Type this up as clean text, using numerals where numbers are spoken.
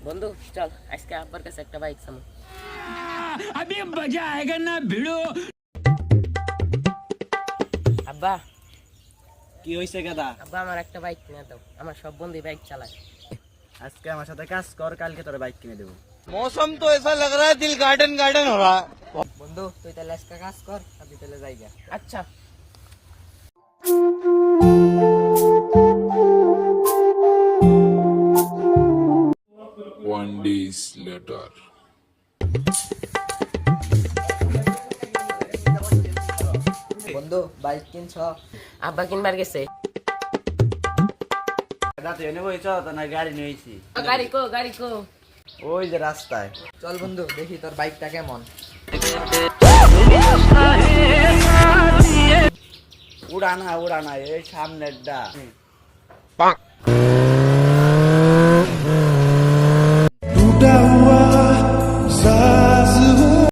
বন্ধু চল আজকে আব্বার কাছে একটা বাইক চামু। अभी मजा आएगा ना भिड़ो। আব্বা কি হইছে গাদা? আব্বা আমার একটা বাইক কিনে দাও, আমার সব বন্ধু বাইক চালায়। আজকে আমার সাথে কাজ কর, কালকে তোর বাইক কিনে দেবো। मौसम तो ऐसा लग रहा है दिल गार्डन गार्डन हो रहा है। বন্ধু তুই তাহলে আজকে কাজ কর, আমি তাহলে যাইগা। আচ্ছা One days later. বন্ধু বাইক কিনছ? আব্বা কিনবার গেছে। গাদা তুই এনে বইছ তো না গাড়ি নিয়েছি? গাড়ি কো গাড়ি কো। ওই যে রাস্তায়। চল বন্ধু দেখি তোর বাইকটা কেমন। উড়ানা উড়ানা এই সামনেরটা।